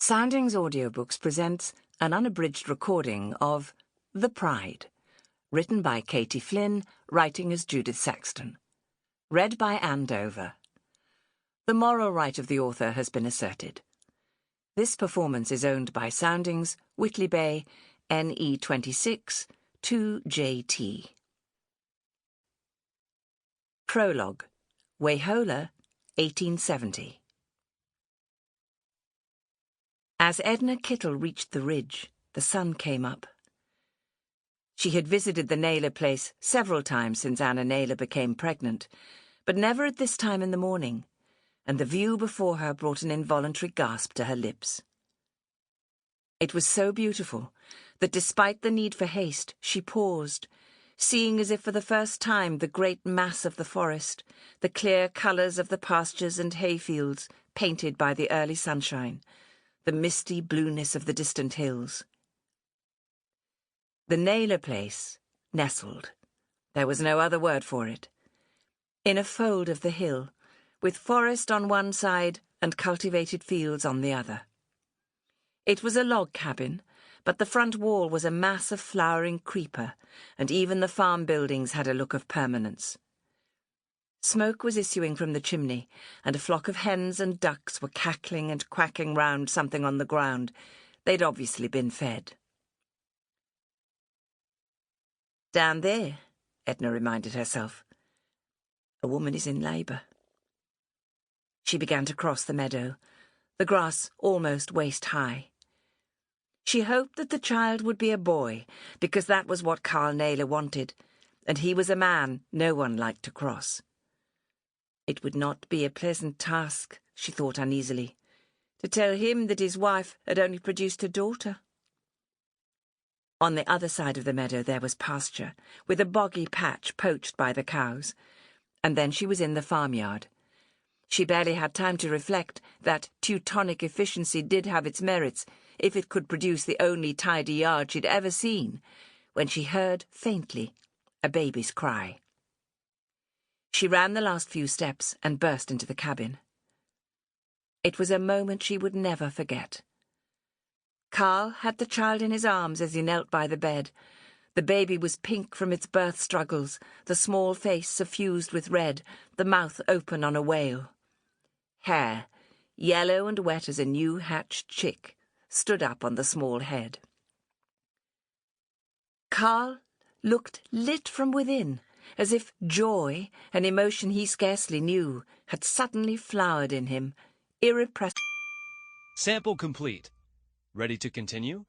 Soundings Audiobooks presents an unabridged recording of The Pride, written by Katie Flynn, writing as Judith Saxton. Read by Anne Dover. The moral right of the author has been asserted. This performance is owned by Soundings, Whitley Bay, NE26, 2JT. Prologue, Wayhola, 1870. As Edna Kittle reached the ridge, the sun came up. She had visited the Neyler place several times since Anna Neyler became pregnant, but never at this time in the morning, and the view before her brought an involuntary gasp to her lips. It was so beautiful that despite the need for haste, she paused, seeing as if for the first time the great mass of the forest, the clear colours of the pastures and hayfields painted by the early sunshine, the misty blueness of the distant hills. The Neyler place nestled, there was no other word for it, in a fold of the hill, with forest on one side and cultivated fields on the other. It was a log cabin, but the front wall was a mass of flowering creeper, and even the farm buildings had a look of permanence. Smoke was issuing from the chimney, and a flock of hens and ducks were cackling and quacking round something on the ground. They'd obviously been fed. "Down there," Edna reminded herself. "A woman is in labour." She began to cross the meadow, the grass almost waist-high. She hoped that the child would be a boy, because that was what Carl Neyler wanted, and he was a man no one liked to cross. It would not be a pleasant task, she thought uneasily, to tell him that his wife had only produced a daughter. On the other side of the meadow there was pasture, with a boggy patch poached by the cows, and then she was in the farmyard. She barely had time to reflect that Teutonic efficiency did have its merits if it could produce the only tidy yard she'd ever seen, when she heard, faintly, a baby's cry. She ran the last few steps and burst into the cabin. It was a moment she would never forget. Carl had the child in his arms as he knelt by the bed. The baby was pink from its birth struggles, the small face suffused with red, the mouth open on a wail. Hair, yellow and wet as a new-hatched chick, stood up on the small head. Carl looked lit from within, as if joy, an emotion he scarcely knew, had suddenly flowered in him, irrepressible. Sample complete. Ready to continue?